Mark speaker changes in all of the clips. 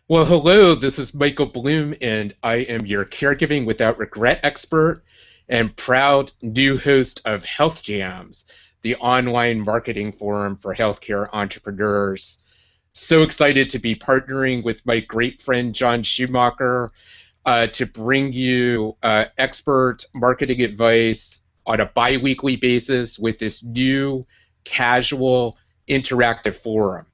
Speaker 1: Well, hello, this is Michael Bloom, and I am your Caregiving Without Regret expert and proud new host of Health Jams, the online marketing forum for healthcare entrepreneurs. So excited to be partnering with my great friend John Schumacher to bring you expert marketing advice on a bi weekly basis with this new casual interactive forum.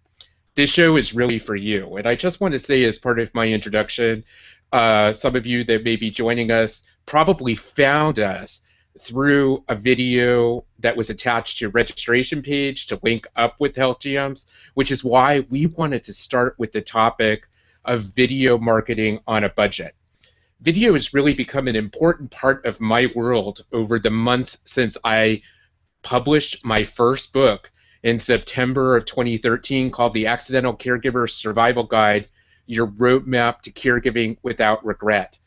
Speaker 1: This show is really for you. And I just want to say, as part of my introduction, some of you that may be joining us probably found us through a video that was attached to your registration page to link up with Health Jams, which is why we wanted to start with the topic of video marketing on a budget. Video has really become an important part of my world over the months since I published my first book in September of 2013 called The Accidental Caregiver Survival Guide, Your Roadmap to Caregiving Without Regret.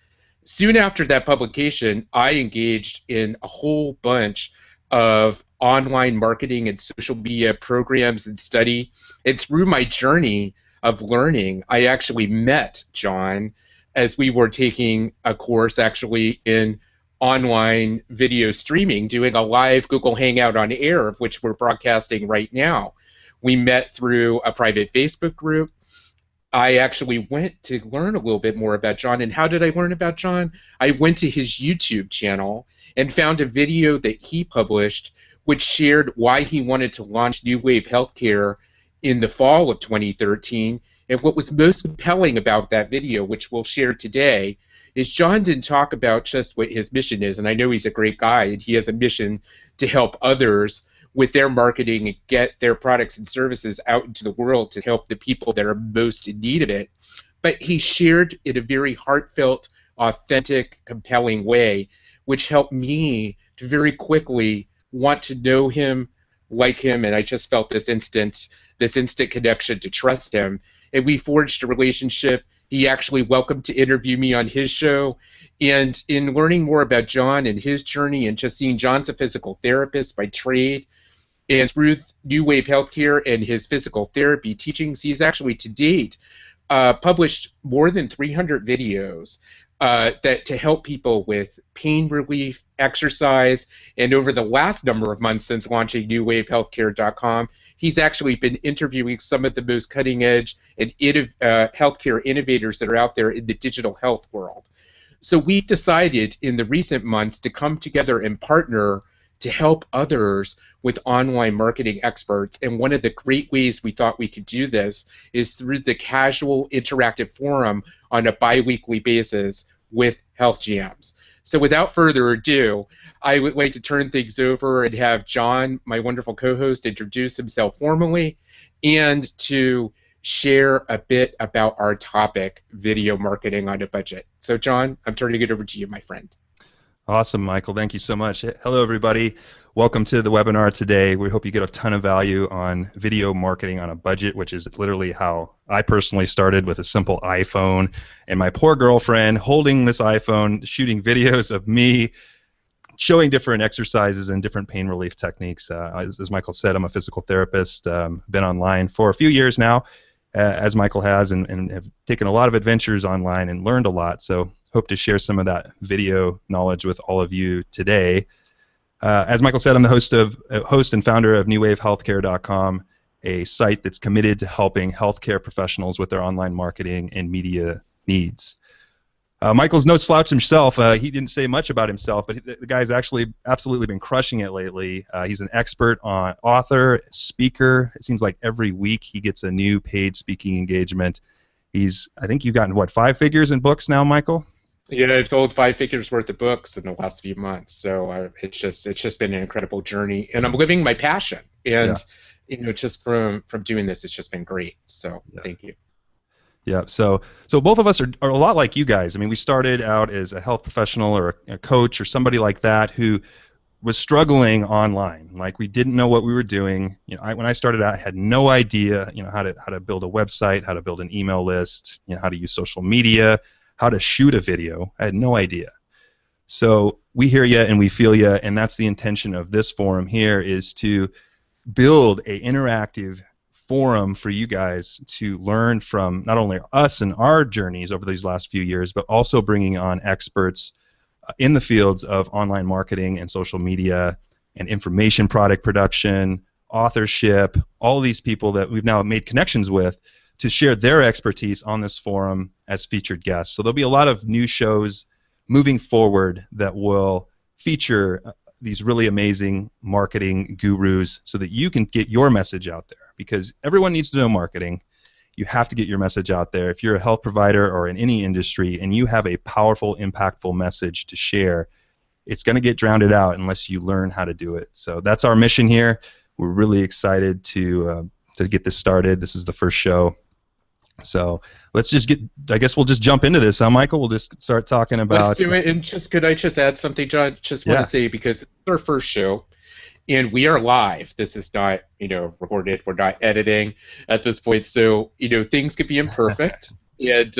Speaker 1: Soon after that publication, I engaged in a whole bunch of online marketing and social media programs and study. And through my journey of learning, I actually met John as we were taking a course actually in online video streaming, doing a live Google Hangout on air, of which we're broadcasting right now. We met through a private Facebook group. I actually went to learn a little bit more about John. And how did I learn about John? I went to his YouTube channel and found a video that he published which shared why he wanted to launch New Wave Healthcare in the fall of 2013. And what was most compelling about that video, which we'll share today, is John didn't talk about just what his mission is, and I know he's a great guy, and he has a mission to help others with their marketing and get their products and services out into the world to help the people that are most in need of it. But he shared in a very heartfelt, authentic, compelling way, which helped me to very quickly want to know him, like him, and I just felt this instant connection to trust him. And we forged a relationship. He actually welcomed to interview me on his show. And in learning more about John and his journey and just seeing John's a physical therapist by trade, and through New Wave Healthcare and his physical therapy teachings, he's actually to date published more than 300 videos that to help people with pain relief, exercise, and over the last number of months since launching NewWaveHealthcare.com, he's actually been interviewing some of the most cutting-edge and healthcare innovators that are out there in the digital health world. So we've decided in the recent months to come together and partner to help others with online marketing experts. And one of the great ways we thought we could do this is through the casual interactive forum on a bi-weekly basis with Health Jams. So without further ado, I would like to turn things over and have John, my wonderful co-host, introduce himself formally and to share a bit about our topic, video marketing on a budget. So John, I'm turning it over to you, my friend.
Speaker 2: Awesome, Michael. Thank you so much. Hello, everybody. Welcome to the webinar today. We hope you get a ton of value on video marketing on a budget, which is literally how I personally started with a simple iPhone and my poor girlfriend holding this iPhone, shooting videos of me showing different exercises and different pain relief techniques. As Michael said, I'm a physical therapist, been online for a few years now, as Michael has, and have taken a lot of adventures online and learned a lot. So hope to share some of that video knowledge with all of you today. As Michael said, I'm the host and founder of NewWaveHealthcare.com, a site that's committed to helping healthcare professionals with their online marketing and media needs. Michael's no slouch himself. He didn't say much about himself, but the guy's actually absolutely been crushing it lately. He's an expert on author, speaker. It seems like every week he gets a new paid speaking engagement. I think you've gotten, what, 5 figures in books now, Michael?
Speaker 1: Yeah, I've sold 5 figures worth of books in the last few months, so it's just been an incredible journey, and I'm living my passion. And just from doing this, it's just been great. So thank you.
Speaker 2: Yeah, so both of us are a lot like you guys. I mean, we started out as a health professional or a coach or somebody like that who was struggling online. Like, we didn't know what we were doing. When I started out, I had no idea, how to build a website, how to build an email list, how to use social media, how to shoot a video. I had no idea. So we hear you and we feel you, and that's the intention of this forum here, is to build an interactive forum for you guys to learn from not only us and our journeys over these last few years, but also bringing on experts in the fields of online marketing and social media and information product production, authorship, all these people that we've now made connections with to share their expertise on this forum as featured guests. So there'll be a lot of new shows moving forward that will feature these really amazing marketing gurus so that you can get your message out there, because everyone needs to know marketing. You have to get your message out there. If you're a health provider or in any industry and you have a powerful, impactful message to share, it's going to get drowned out unless you learn how to do it. So that's our mission here. We're really excited to get this started. This is the first show. So let's just I guess we'll just jump into this, huh, Michael? We'll just start talking about...
Speaker 1: Let's do it. And could I just add something, John? Just want to say, because it's our first show, and we are live. This is not, recorded. We're not editing at this point. So, things could be imperfect. And,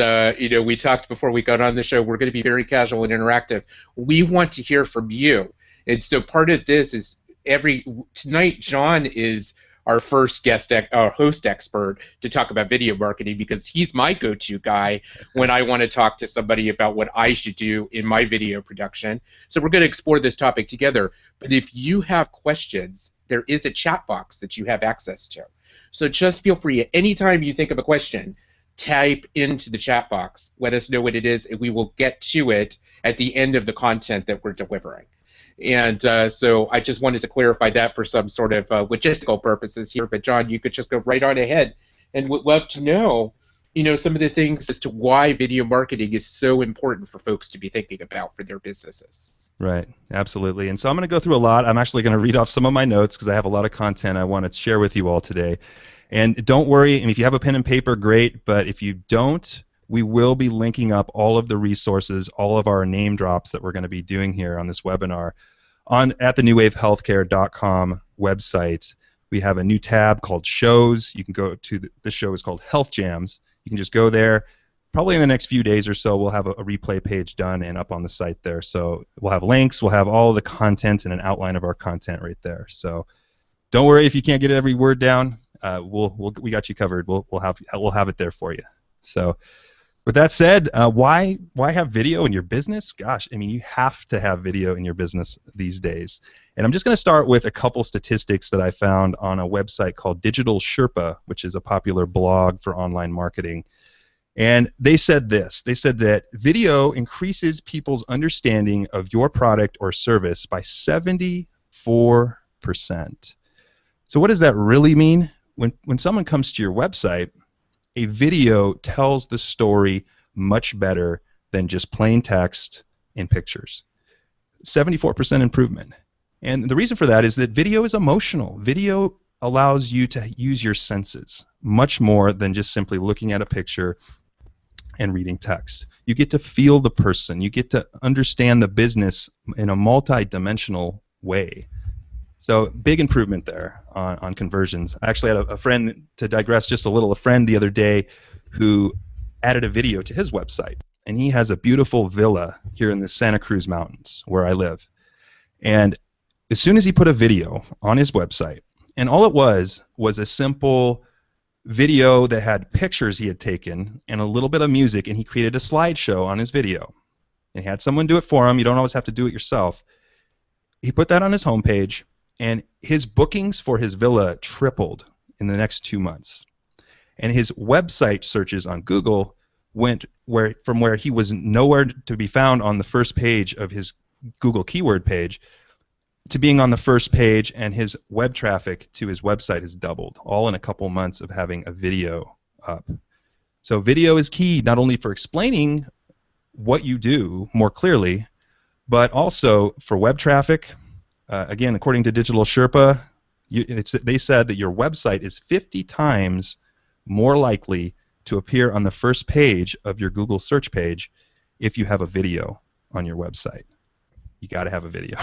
Speaker 1: we talked before we got on the show, we're going to be very casual and interactive. We want to hear from you. And so part of this is tonight, John is our first host expert to talk about video marketing, because he's my go-to guy when I want to talk to somebody about what I should do in my video production. So we're going to explore this topic together. But if you have questions, there is a chat box that you have access to. So just feel free, at any time you think of a question, type into the chat box, let us know what it is, and we will get to it at the end of the content that we're delivering. And so I just wanted to clarify that for some sort of logistical purposes here. But John, you could just go right on ahead, and would love to know, some of the things as to why video marketing is so important for folks to be thinking about for their businesses.
Speaker 2: Right, absolutely. And so I'm going to go through a lot. I'm actually going to read off some of my notes because I have a lot of content I want to share with you all today. And don't worry, if you have a pen and paper, great. But if you don't, we will be linking up all of the resources, all of our name drops that we're going to be doing here on this webinar at the newwavehealthcare.com website. We have a new tab called Shows. You can go to the show is called Health Jams. You can just go there. Probably in the next few days or so, we'll have a replay page done and up on the site there. So we'll have links. We'll have all the content and an outline of our content right there. So don't worry if you can't get every word down. We got you covered. We'll have it there for you. So. With that said, why have video in your business? Gosh, you have to have video in your business these days. And I'm just going to start with a couple statistics that I found on a website called Digital Sherpa, which is a popular blog for online marketing. And they said this. They said that video increases people's understanding of your product or service by 74%. So what does that really mean? When someone comes to your website, a video tells the story much better than just plain text and pictures. 74% improvement. And the reason for that is that video is emotional. Video allows you to use your senses much more than just simply looking at a picture and reading text. You get to feel the person. You get to understand the business in a multi-dimensional way. So big improvement there on conversions. I actually had a friend, to digress just a little, a friend the other day who added a video to his website. And he has a beautiful villa here in the Santa Cruz Mountains where I live. And as soon as he put a video on his website, and all it was a simple video that had pictures he had taken and a little bit of music, and he created a slideshow on his video. And he had someone do it for him. You don't always have to do it yourself. He put that on his homepage, and his bookings for his villa tripled in the next 2 months. And his website searches on Google went from where he was nowhere to be found on the first page of his Google keyword page to being on the first page, and his web traffic to his website has doubled, all in a couple months of having a video up. So video is key, not only for explaining what you do more clearly, but also for web traffic. Again, according to Digital Sherpa, they said that your website is 50 times more likely to appear on the first page of your Google search page if you have a video on your website. You got to have a video.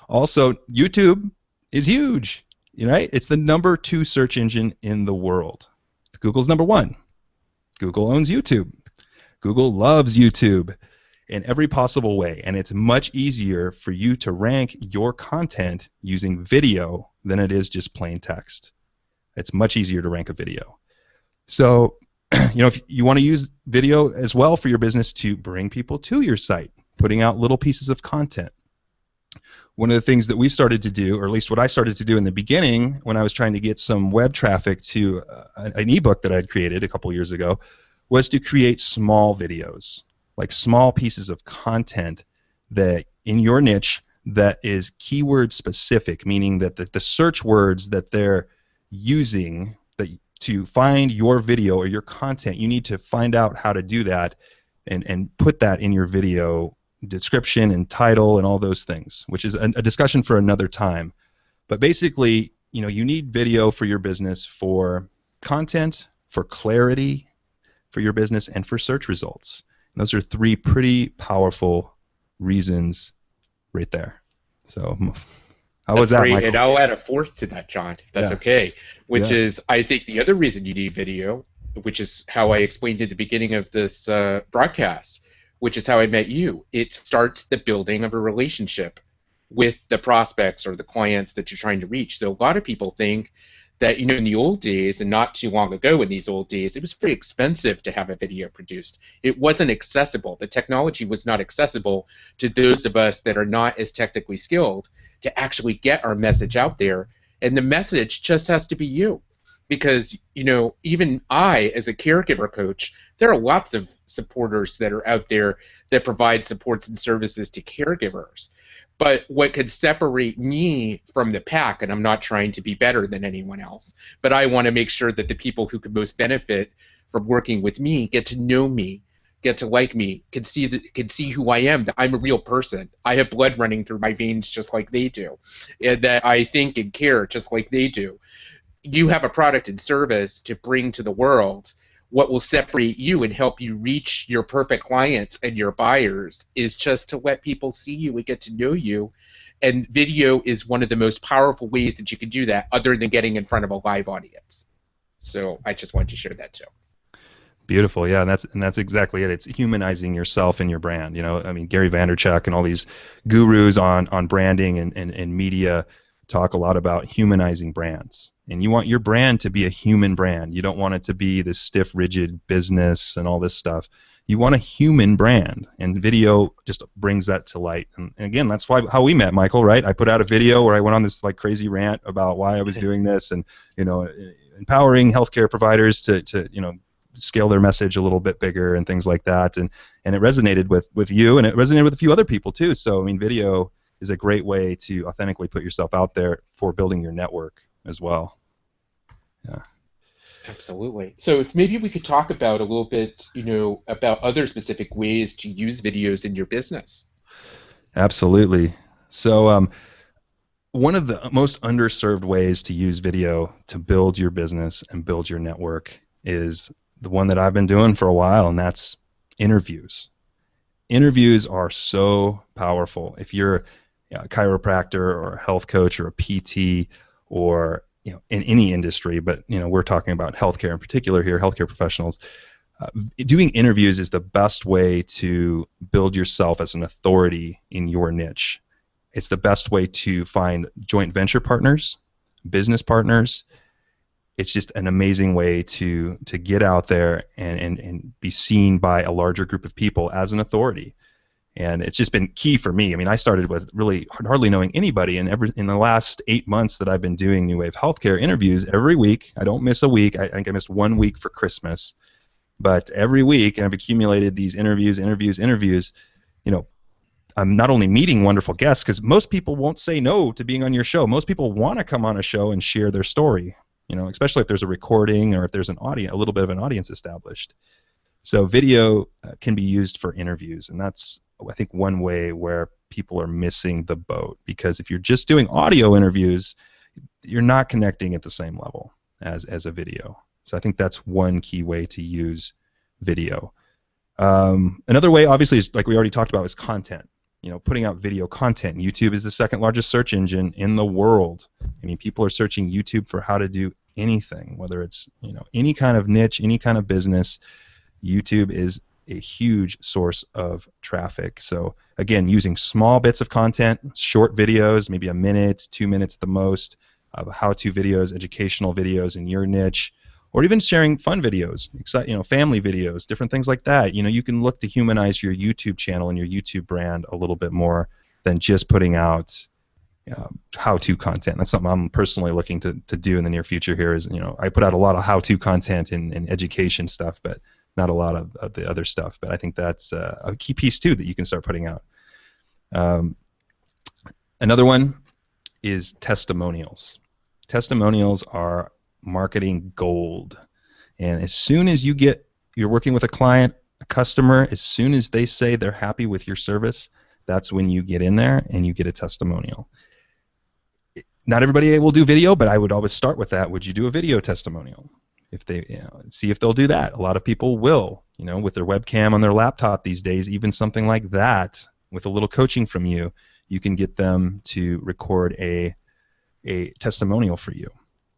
Speaker 2: Also, YouTube is huge. Right? It's the #2 search engine in the world. Google's #1. Google owns YouTube. Google loves YouTube in every possible way, and it's much easier for you to rank your content using video than it is just plain text. It's much easier to rank a video. So, if you want to use video as well for your business to bring people to your site, putting out little pieces of content. One of the things that we started to do, or at least what I started to do in the beginning when I was trying to get some web traffic to an ebook that I had created a couple years ago, was to create small videos, like small pieces of content that in your niche that is keyword specific, meaning that the search words that they're using to find your video or your content, you need to find out how to do that and put that in your video description and title and all those things, which is a discussion for another time. But basically, you need video for your business for content, for clarity for your business, and for search results. And those are three pretty powerful reasons right there. So how was that, Michael?
Speaker 1: And I'll add a fourth to that, John, if that's okay, which is I think the other reason you need video, which is how I explained at the beginning of this broadcast, which is how I met you. It starts the building of a relationship with the prospects or the clients that you're trying to reach. So a lot of people think that, in the old days, and not too long ago in these old days, it was very expensive to have a video produced. It wasn't accessible. The technology was not accessible to those of us that are not as technically skilled to actually get our message out there. And the message just has to be you. Because, even I, as a caregiver coach, there are lots of supporters that are out there that provide supports and services to caregivers. But what could separate me from the pack, and I'm not trying to be better than anyone else, but I want to make sure that the people who could most benefit from working with me get to know me, get to like me, can see who I am, that I'm a real person. I have blood running through my veins just like they do, and that I think and care just like they do. You have a product and service to bring to the world. What will separate you and help you reach your perfect clients and your buyers is just to let people see you and get to know you. And video is one of the most powerful ways that you can do that, other than getting in front of a live audience. So I just wanted to share that too.
Speaker 2: Beautiful, yeah, and that's exactly it. It's humanizing yourself and your brand. Gary Vaynerchuk and all these gurus on branding and media talk a lot about humanizing brands. And you want your brand to be a human brand. You don't want it to be this stiff, rigid business and all this stuff. You want a human brand, and video just brings that to light. And again, that's how we met, Michael, right? I put out a video where I went on this crazy rant about why I was doing this, and empowering healthcare providers to scale their message a little bit bigger and things like that. And it resonated with you, and it resonated with a few other people too. So video is a great way to authentically put yourself out there for building your network as well. Yeah.
Speaker 1: Absolutely. So if maybe we could talk about a little bit, about other specific ways to use videos in your business.
Speaker 2: Absolutely. So one of the most underserved ways to use video to build your business and build your network is the one that I've been doing for a while, and that's interviews. Interviews are so powerful. If you're a chiropractor or a health coach or a PT or in any industry, but we're talking about healthcare in particular here, healthcare professionals, doing interviews is the best way to build yourself as an authority in your niche. It's the best way to find joint venture partners, business partners. It's just an amazing way to get out there and be seen by a larger group of people as an authority. And it's just been key for me. I started with really hardly knowing anybody, and in the last 8 months that I've been doing New Wave Healthcare interviews every week, I don't miss a week. I think I missed 1 week for Christmas, but every week, and I've accumulated these interviews. I'm not only meeting wonderful guests, because most people won't say no to being on your show. Most people want to come on a show and share their story, especially if there's a recording or if there's a little bit of an audience established. So video can be used for interviews, and that's, I think, one way where people are missing the boat, because if you're just doing audio interviews, you're not connecting at the same level as a video. So I think that's one key way to use video. Another way, obviously, is like we already talked about, is content. Putting out video content. YouTube is the second largest search engine in the world. People are searching YouTube for how to do anything, whether it's any kind of niche, any kind of business. YouTube is a huge source of traffic. So again, using small bits of content, short videos, maybe a minute, 2 minutes at the most, how-to videos, educational videos in your niche, or even sharing fun videos, family videos, different things like that. You can look to humanize your YouTube channel and your YouTube brand a little bit more than just putting out how-to content. That's something I'm personally looking to do in the near future here. Is I put out a lot of how-to content and education stuff, but not a lot of the other stuff. But I think that's a key piece too that you can start putting out. Another one is testimonials. Testimonials are marketing gold, and as soon as you're working with a client, a customer, as soon as they say they're happy with your service, that's when you get in there and you get a testimonial. Not everybody will do video, but I would always start with that. Would you do a video testimonial? If they see if they'll do that. A lot of people will, with their webcam on their laptop these days, even something like that, with a little coaching from you, you can get them to record a testimonial for you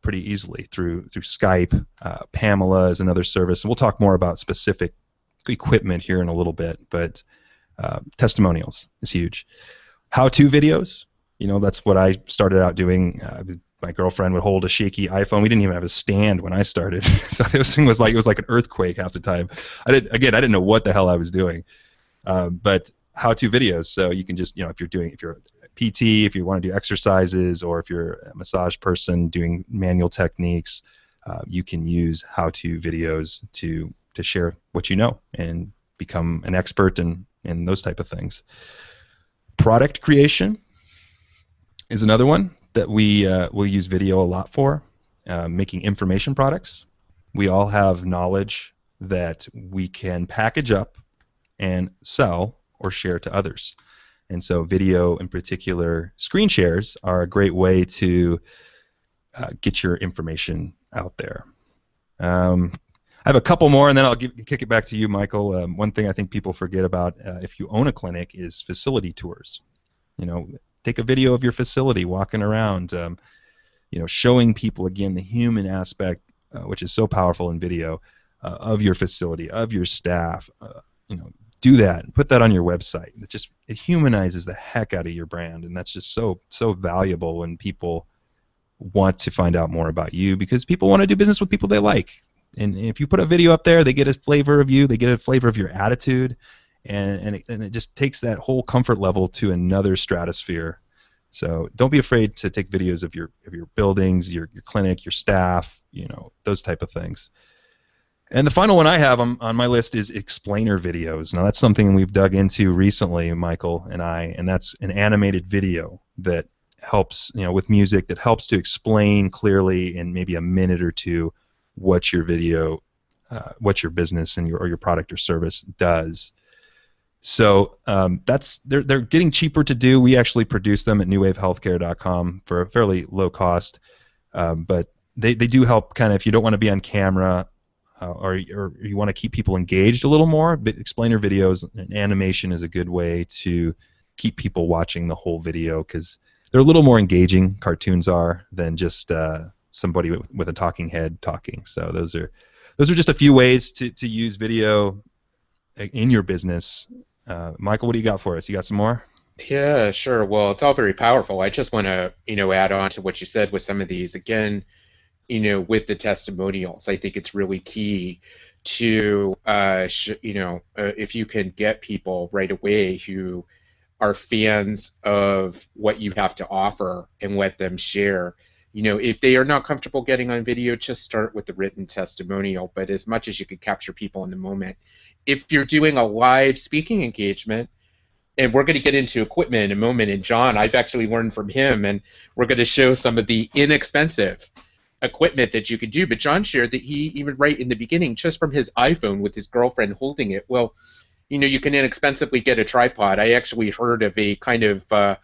Speaker 2: pretty easily through Skype. Pamela is another service, and we'll talk more about specific equipment here in a little bit, but testimonials is huge. How-to videos, that's what I started out doing. My girlfriend would hold a shaky iPhone. We didn't even have a stand when I started, so this thing was like an earthquake half the time. I didn't know what the hell I was doing, but how-to videos. So you can just, if you're a PT, if you want to do exercises, or if you're a massage person doing manual techniques, you can use how-to videos to share what you know and become an expert in those type of things. Product creation is another one that we will use video a lot for, making information products. We all have knowledge that we can package up and sell or share to others. And so video, in particular, screen shares are a great way to get your information out there. I have a couple more, and then I'll kick it back to you, Michael. One thing I think people forget about if you own a clinic is facility tours. Take a video of your facility, walking around, showing people, again, the human aspect, which is so powerful in video, of your facility, of your staff. Do that and put that on your website. It humanizes the heck out of your brand, and that's just so valuable when people want to find out more about you, because people want to do business with people they like. And if you put a video up there, they get a flavor of you, they get a flavor of your attitude, and it just takes that whole comfort level to another stratosphere. So don't be afraid to take videos of your buildings, your clinic, your staff, those type of things. And the final one I have on my list is explainer videos. Now that's something we've dug into recently, Michael and I, and that's an animated video that helps, with music, that helps to explain clearly in maybe a minute or two what your video, what your business and your product or service does. So they're getting cheaper to do. We actually produce them at newwavehealthcare.com for a fairly low cost, but they do help kind of if you don't want to be on camera. Or you want to keep people engaged a little more, but explainer videos and animation is a good way to keep people watching the whole video, because they're a little more engaging, cartoons are, than just somebody with a talking head talking. So those are just a few ways to use video in your business. Michael, what do you got for us? You got some more?
Speaker 1: Yeah, sure. Well, it's all very powerful. I just want to, add on to what you said with some of these. Again, with the testimonials, I think it's really key to, if you can get people right away who are fans of what you have to offer and let them share. If they are not comfortable getting on video, just start with the written testimonial, but as much as you can capture people in the moment. If you're doing a live speaking engagement, and we're going to get into equipment in a moment, and John, I've actually learned from him, and we're going to show some of the inexpensive equipment that you could do, but John shared that he, even right in the beginning, just from his iPhone with his girlfriend holding it, well, you can inexpensively get a tripod. I actually heard of a kind of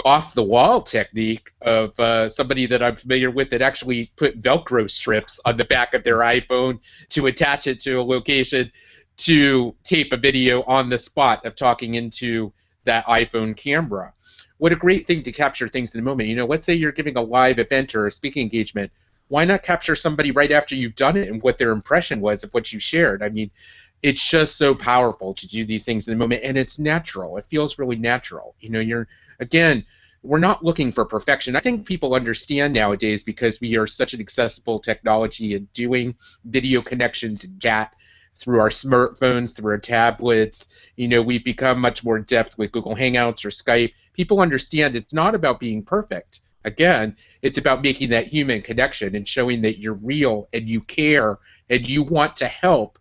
Speaker 1: off-the-wall technique of somebody that I'm familiar with that actually put Velcro strips on the back of their iPhone to attach it to a location to tape a video on the spot of talking into that iPhone camera. What a great thing to capture things in the moment. Let's say you're giving a live event or a speaking engagement. Why not capture somebody right after you've done it and what their impression was of what you shared? I mean, it's just so powerful to do these things in the moment, and it's natural. It feels really natural. You're, again, we're not looking for perfection. I think people understand nowadays because we are such an accessible technology and doing video connections and chat through our smartphones, through our tablets. We've become much more adept with Google Hangouts or Skype. People understand it's not about being perfect. Again, it's about making that human connection and showing that you're real and you care and you want to help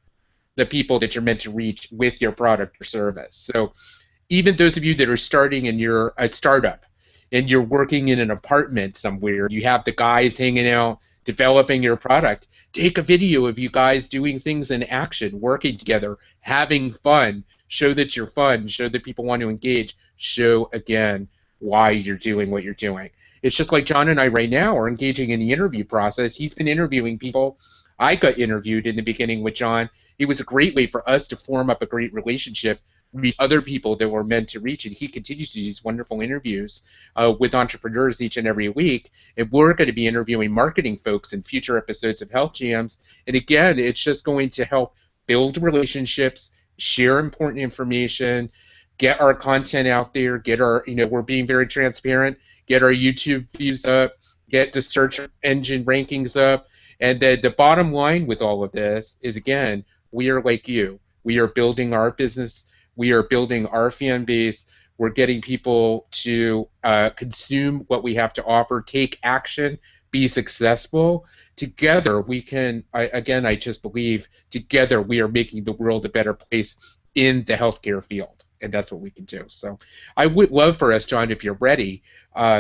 Speaker 1: the people that you're meant to reach with your product or service. So even those of you that are starting and you're a startup and you're working in an apartment somewhere, you have the guys hanging out developing your product, take a video of you guys doing things in action, working together, having fun, show that you're fun, show that people want to engage, show again why you're doing what you're doing. It's just like John and I right now are engaging in the interview process. He's been interviewing people. I got interviewed in the beginning with John. It was a great way for us to form up a great relationship, meet other people that we're meant to reach, and he continues to do these wonderful interviews with entrepreneurs each and every week, and we're going to be interviewing marketing folks in future episodes of Health Jams, and again, it's just going to help build relationships, share important information, get our content out there, get our, we're being very transparent, get our YouTube views up, get the search engine rankings up, and the bottom line with all of this is, again, we are like you. We are building our business. We are building our fan base. We're getting people to consume what we have to offer, take action, be successful. Together, we can, I just believe, together we are making the world a better place in the healthcare field. And that's what we can do. So I would love for us, John, if you're ready,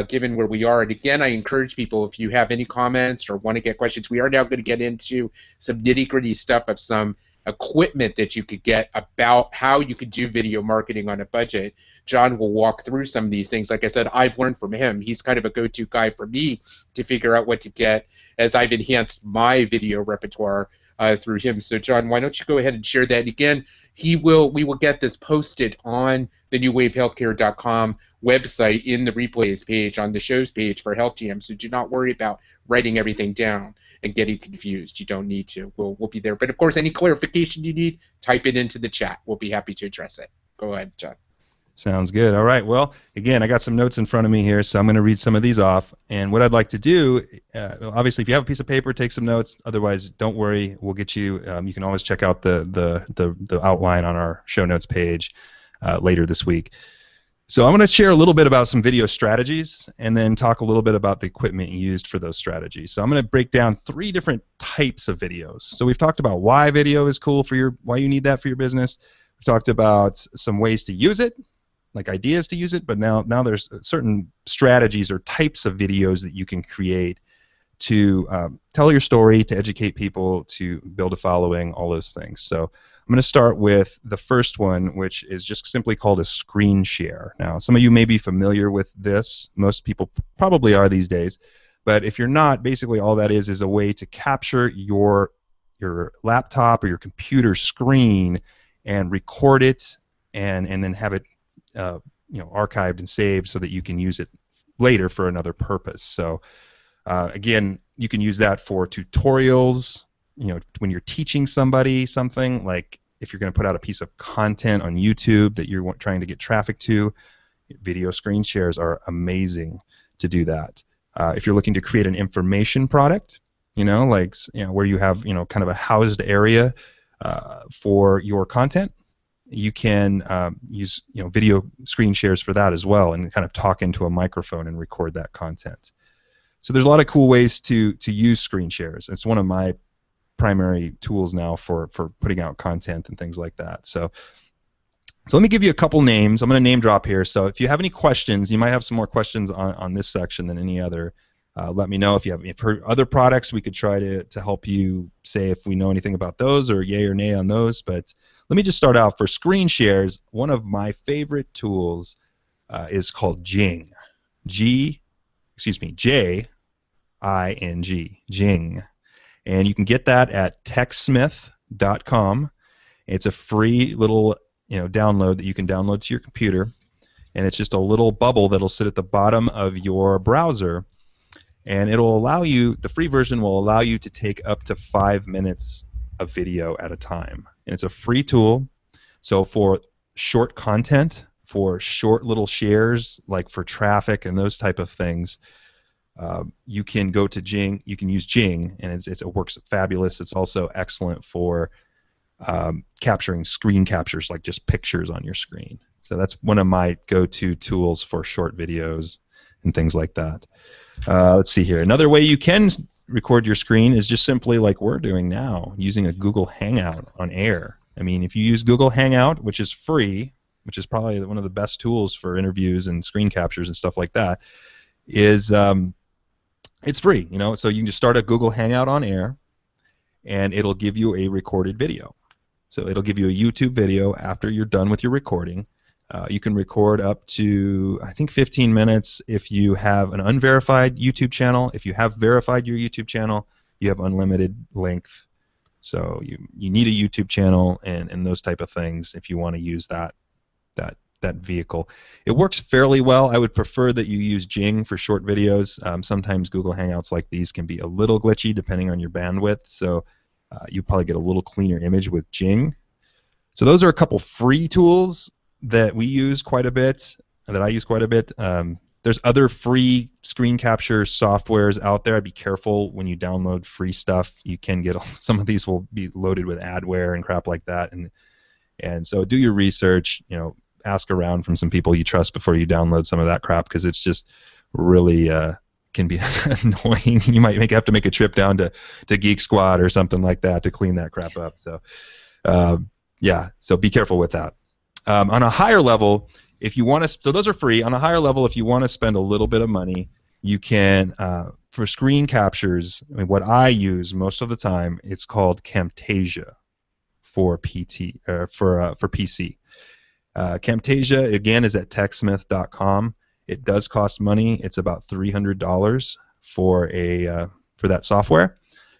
Speaker 1: given where we are. And again, I encourage people, if you have any comments or want to get questions, we are now going to get into some nitty-gritty stuff of some equipment that you could get about how you could do video marketing on a budget. John will walk through some of these things. Like I said, I've learned from him. He's kind of a go-to guy for me to figure out what to get as I've enhanced my video repertoire through him. So John, why don't you go ahead and share that? And again, we will get this posted on the newwavehealthcare.com website in the replays page, on the shows page for Health Jam. So do not worry about writing everything down and getting confused. You don't need to. We'll be there. But of course, any clarification you need, type it into the chat. We'll be happy to address it. Go ahead, John.
Speaker 2: Sounds good. All right. Well, again, I got some notes in front of me here, so I'm going to read some of these off. And what I'd like to do, obviously, if you have a piece of paper, take some notes. Otherwise, don't worry. We'll get you. You can always check out the outline on our show notes page later this week. So I'm going to share a little bit about some video strategies and then talk a little bit about the equipment used for those strategies. So I'm going to break down 3 different types of videos. So we've talked about why video is cool for why you need that for your business. We've talked about some ways to use it, like ideas to use it, but now there's certain strategies or types of videos that you can create to tell your story, to educate people, to build a following, all those things. So I'm going to start with the first one, which is just simply called a screen share. Now, some of you may be familiar with this. Most people probably are these days. But if you're not, basically all that is a way to capture your laptop or your computer screen and record it and then have it archived and saved so that you can use it later for another purpose. So again, you can use that for tutorials. When you're teaching somebody something, like if you're going to put out a piece of content on YouTube that you're trying to get traffic to, video screen shares are amazing to do that. If you're looking to create an information product, where you have kind of a housed area for your content, you can use video screen shares for that as well, and kind of talk into a microphone and record that content. So there's a lot of cool ways to use screen shares. It's one of my primary tools now for putting out content and things like that. So let me give you a couple names. I'm going to name drop here. So if you have any questions, you might have some more questions on this section than any other. Let me know if you've heard other products. We could try to help you say if we know anything about those or yay or nay on those. But let me just start out for screen shares. One of my favorite tools is called Jing. Jing. Jing. And you can get that at techsmith.com. It's a free little download that you can download to your computer, and it's just a little bubble that'll sit at the bottom of your browser, and it'll allow you, the free version will allow you to take up to 5 minutes of video at a time. And it's a free tool, so for short content, for short little shares, like for traffic and those type of things, you can go to Jing. You can use Jing, and it works fabulous. It's also excellent for capturing screen captures, like just pictures on your screen. So that's one of my go-to tools for short videos and things like that. Let's see here. Another way you can record your screen is just simply like we're doing now, using a Google Hangout on Air. I mean, if you use Google Hangout, which is free, which is probably one of the best tools for interviews and screen captures and stuff like that, is it's free, you know. So you can just start a Google Hangout on Air, and it'll give you a recorded video. So it'll give you a YouTube video after you're done with your recording. You can record up to, I think, 15 minutes if you have an unverified YouTube channel. If you have verified your YouTube channel, you have unlimited length. So you need a YouTube channel and those type of things if you want to use that vehicle. It works fairly well. I would prefer that you use Jing for short videos. Sometimes Google Hangouts like these can be a little glitchy depending on your bandwidth, so you probably get a little cleaner image with Jing. So those are a couple free tools that we use quite a bit, that I use quite a bit. There's other free screen capture softwares out there. I'd be careful when you download free stuff. You can get, some of these will be loaded with adware and crap like that, and so do your research. You know, ask around from some people you trust before you download some of that crap, because it's just really can be annoying. You might have to make a trip down to Geek Squad or something like that to clean that crap up. So yeah, so be careful with that. On a higher level, if you want to, so those are free. On a higher level, if you want to spend a little bit of money, you can, for screen captures, I mean, what I use most of the time, it's called Camtasia for PC. Camtasia, again, is at techsmith.com. It does cost money. It's about $300 for that software,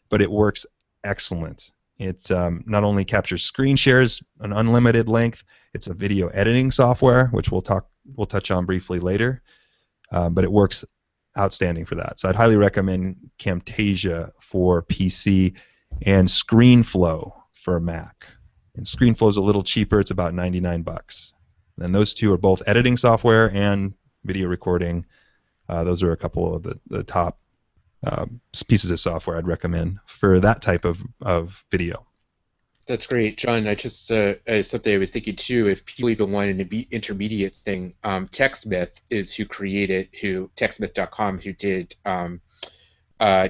Speaker 2: but it works excellent. It not only captures screen shares an unlimited length, it's a video editing software, which we'll touch on briefly later, but it works outstanding for that. So I'd highly recommend Camtasia for PC and ScreenFlow for Mac. And ScreenFlow is a little cheaper. It's about $99. And those two are both editing software and video recording. Those are a couple of the top pieces of software I'd recommend for that type of video.
Speaker 1: That's great, John. I just something I was thinking too. If people even want an intermediate thing, TechSmith is TechSmith.com, who did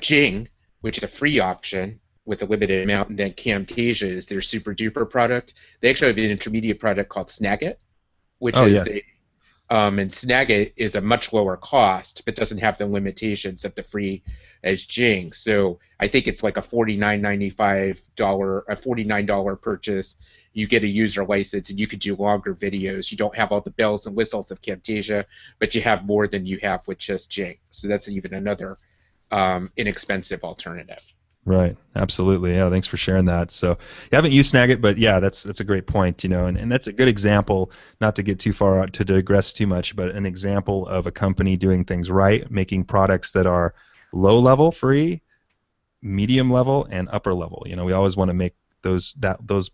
Speaker 1: Jing, which is a free option with a limited amount, and then Camtasia is their super duper product. They actually have an intermediate product called Snagit, which and Snagit is a much lower cost, but doesn't have the limitations of the free as Jing. So I think it's like a $49 purchase. You get a user license, and you could do longer videos. You don't have all the bells and whistles of Camtasia, but you have more than you have with just Jing. So that's even another inexpensive alternative.
Speaker 2: Right, absolutely. Yeah, thanks for sharing that. So I haven't used Snagit, but yeah, that's a great point, you know, and that's a good example, not to get too far out to digress too much, but an example of a company doing things right, making products that are low level free, medium level, and upper level. You know, we always want to make those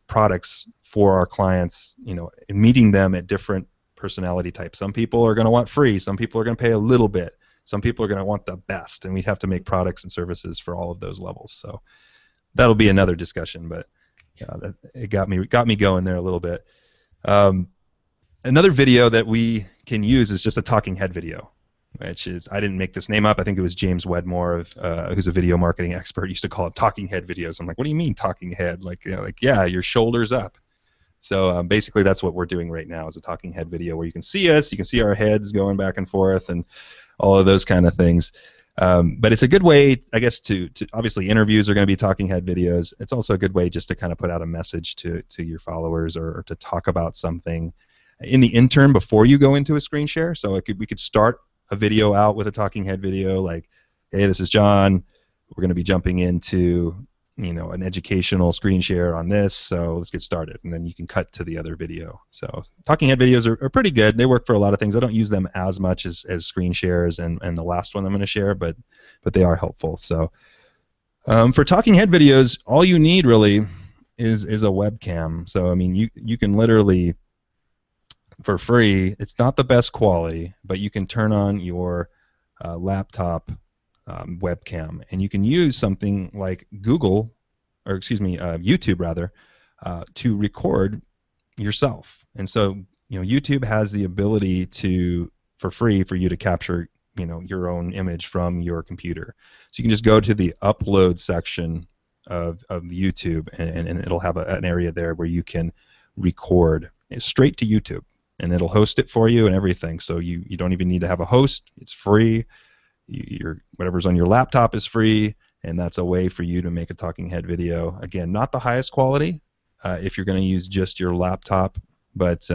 Speaker 2: products for our clients, you know, and meeting them at different personality types. Some people are going to want free, some people are going to pay a little bit. Some people are going to want the best, and we have to make products and services for all of those levels. So that'll be another discussion, but yeah, it got me going there a little bit. Another video that we can use is just a talking head video, which is, I didn't make this name up. I think it was James Wedmore, who's a video marketing expert, used to call it talking head videos. I'm like, what do you mean talking head? Like, you know, like, yeah, your shoulders up. So basically that's what we're doing right now, is a talking head video where you can see us, you can see our heads going back and forth, and all of those kind of things. But it's a good way, I guess, to obviously interviews are going to be talking head videos. It's also a good way just to kind of put out a message to your followers, or to talk about something in the interim before you go into a screen share. So we could start a video out with a talking head video, like, hey, this is John. We're going to be jumping into, you know, an educational screen share on this, so let's get started, and then you can cut to the other video. So talking head videos are pretty good. They work for a lot of things. I don't use them as much as screen shares and the last one I'm going to share, but they are helpful. So for talking head videos, all you need really is a webcam. So I mean, you can literally for free. It's not the best quality, but you can turn on your laptop webcam, and you can use something like YouTube rather, to record yourself. And so, YouTube has the ability for free for you to capture, your own image from your computer. So you can just go to the upload section of YouTube, and it'll have an area there where you can record straight to YouTube, and it'll host it for you and everything. So you don't even need to have a host. It's free. Whatever's on your laptop is free, and that's a way for you to make a talking head video. Again, not the highest quality if you're going to use just your laptop, but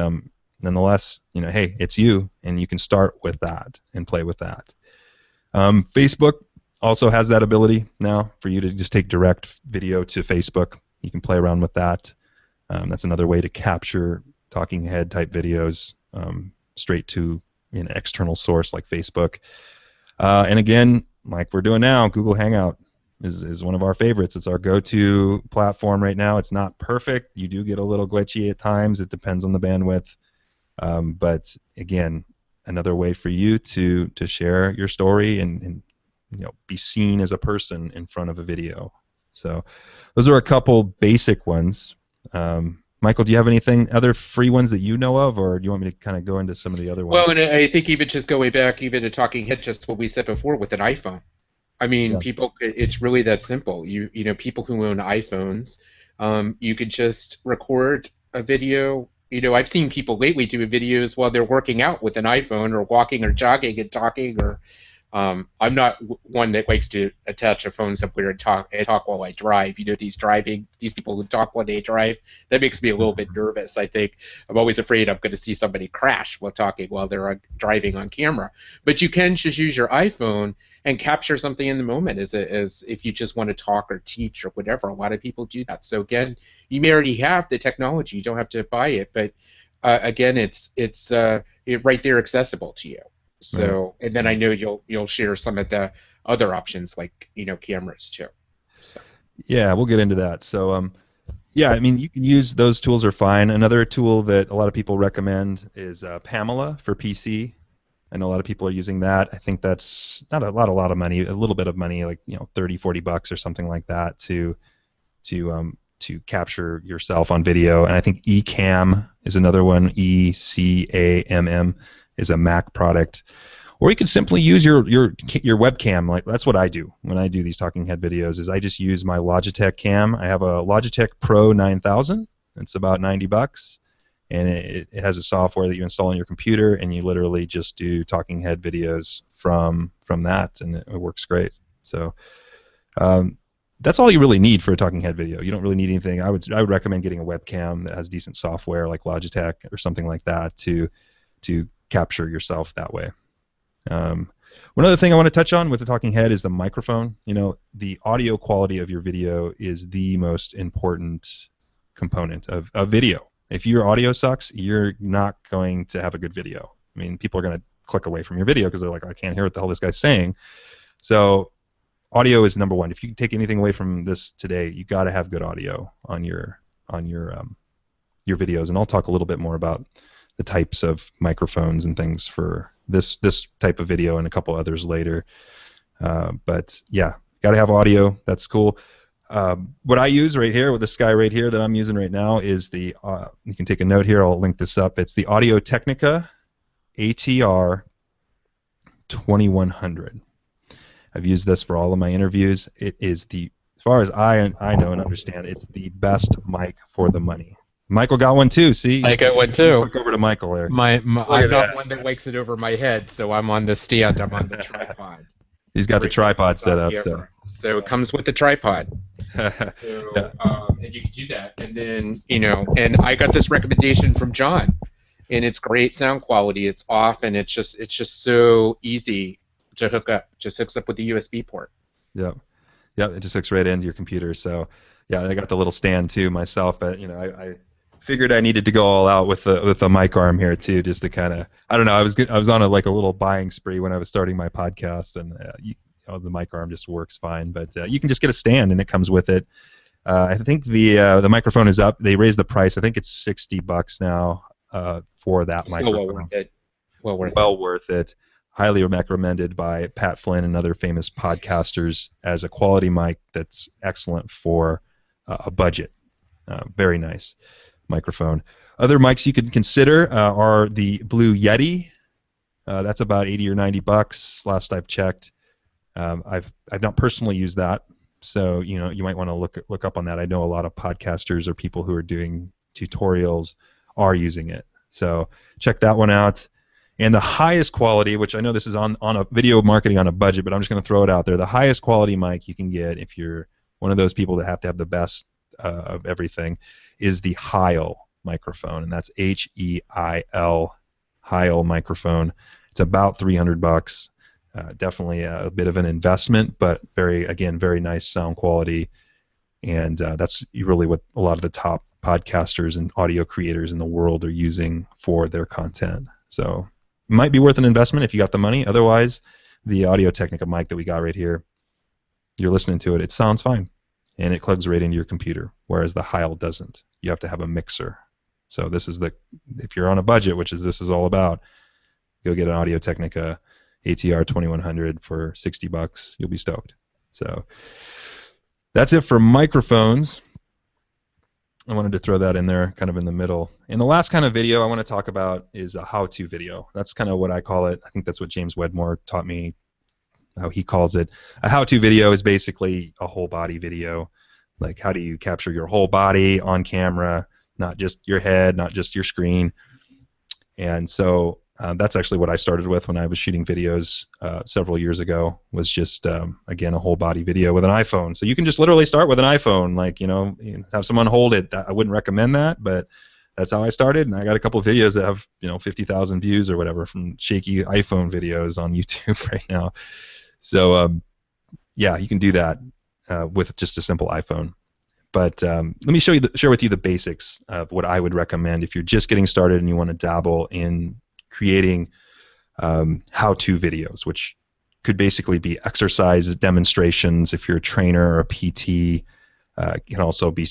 Speaker 2: nonetheless, hey, it's you, and you can start with that and play with that. Facebook also has that ability now for you to just take direct video to Facebook. You can play around with that. That's another way to capture talking head type videos straight to an external source like Facebook. And again, like we're doing now, Google Hangout is one of our favorites. It's our go-to platform right now. It's not perfect. You do get a little glitchy at times. It depends on the bandwidth. But again, another way for you to share your story and be seen as a person in front of a video. So those are a couple basic ones. Michael, do you have other free ones that you know of, or do you want me to kind of go into some of the other ones?
Speaker 1: Well, and I think even just going back even to talking head, just what we said before with an iPhone. I mean, people, it's really that simple. People who own iPhones, you could just record a video. I've seen people lately do videos while they're working out with an iPhone, or walking or jogging and talking, or I'm not one that likes to attach a phone somewhere and talk while I drive. These people who talk while they drive, that makes me a little bit nervous. I think I'm always afraid I'm going to see somebody crash while talking while they're driving on camera. But you can just use your iPhone and capture something in the moment as if you just want to talk or teach or whatever. A lot of people do that. So again, you may already have the technology. You don't have to buy it, but again, it's right there accessible to you. So, and then I know you'll share some of the other options like cameras too. So.
Speaker 2: Yeah, we'll get into that. So, yeah, I mean, you can use those tools are fine. Another tool that a lot of people recommend is Pamela for PC. I know a lot of people are using that. I think that's not a lot of money, a little bit of money, like $30-40 or something like that to capture yourself on video. And I think Ecamm is another one. Ecamm is a Mac product. Or you can simply use your webcam. Like that's what I do when I do these talking head videos. Is I just use my Logitech cam. I have a Logitech Pro 9000. It's about $90, and it has a software that you install on your computer, and you literally just do talking head videos from that, and it works great. So that's all you really need for a talking head video. You don't really need anything. I would recommend getting a webcam that has decent software like Logitech or something like that to capture yourself that way. One other thing I want to touch on with the talking head is the microphone. The audio quality of your video is the most important component of video. If your audio sucks, you're not going to have a good video. I mean, people are going to click away from your video because they're like, I can't hear what the hell this guy's saying. So audio is number one. If you take anything away from this today, you got to have good audio on your videos, and I'll talk a little bit more about the types of microphones and things for this type of video and a couple others later. But yeah, got to have audio. That's cool. What I use right here with this guy right here that I'm using right now is you can take a note here. I'll link this up. It's the Audio-Technica ATR 2100. I've used this for all of my interviews. It is as far as I know and understand, it's the best mic for the money. Michael got one too. See,
Speaker 1: I got one too.
Speaker 2: Click over to Michael there.
Speaker 1: I'm not one that wakes it over my head, so I'm on the stand. I'm on the tripod.
Speaker 2: He's got the tripod set up.
Speaker 1: So it comes with the tripod. And you can do that, and then and I got this recommendation from John, and it's great sound quality. It's off, and it's just so easy to hook up. Just hooks up with the USB port.
Speaker 2: Yep. It just hooks right into your computer. So yeah, I got the little stand too myself, but I figured I needed to go all out with the mic arm here too, just to kind of, I don't know, I was on a little buying spree when I was starting my podcast, and the mic arm just works fine. But you can just get a stand, and it comes with it. I think the microphone is up. They raised the price. I think it's $60 now. for that
Speaker 1: Still well
Speaker 2: microphone.
Speaker 1: worth it. Well worth
Speaker 2: Well
Speaker 1: it.
Speaker 2: worth it. Highly recommended by Pat Flynn and other famous podcasters as a quality mic that's excellent for a budget. Very nice microphone. Other mics you could consider are the Blue Yeti. That's about 80 or 90 bucks last I've checked. I've not personally used that, so you might want to look up on that. I know a lot of podcasters or people who are doing tutorials are using it, so check that one out. And the highest quality, which I know this is on a video marketing on a budget, but I'm just going to throw it out there. The highest quality mic you can get if you're one of those people that have to have the best of everything is the Heil microphone, and that's Heil, Heil microphone. It's about 300 bucks. Definitely a bit of an investment, but very nice sound quality, and that's really what a lot of the top podcasters and audio creators in the world are using for their content. So it might be worth an investment if you got the money. Otherwise, the Audio-Technica mic that we got right here, you're listening to it, it sounds fine, and it plugs right into your computer, whereas the Heil doesn't. You have to have a mixer. So this is if you're on a budget, which this is all about, go get an Audio-Technica ATR 2100 for 60 bucks. You'll be stoked. So that's it for microphones. I wanted to throw that in there, kind of in the middle. And the last kind of video I want to talk about is a how-to video. That's kind of what I call it. I think that's what James Wedmore taught me, how he calls it. A how-to video is basically a whole body video. Like, how do you capture your whole body on camera, not just your head, not just your screen. And so that's actually what I started with when I was shooting videos several years ago, was just, again, a whole body video with an iPhone. So you can just literally start with an iPhone, like, have someone hold it. I wouldn't recommend that, but that's how I started, and I got a couple of videos that have 50,000 views or whatever from shaky iPhone videos on YouTube right now. So yeah, you can do that with just a simple iPhone. But let me share with you the basics of what I would recommend if you're just getting started and you want to dabble in creating how-to videos, which could basically be exercise demonstrations if you're a trainer or a PT. It can also be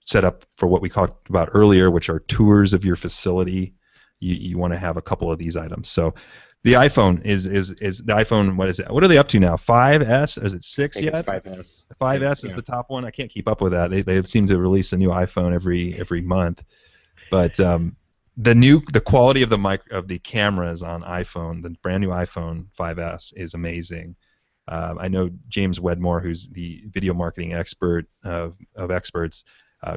Speaker 2: set up for what we talked about earlier, which are tours of your facility. You want to have a couple of these items. So the iPhone is the iPhone. What is it? What are they up to now? 5S? Is it 6 yet?
Speaker 1: It's 5S.
Speaker 2: 5S is the top one. I can't keep up with that. They seem to release a new iPhone every month. But the quality of the cameras on iPhone, the brand new iPhone 5S, is amazing. I know James Wedmore, who's the video marketing expert of experts,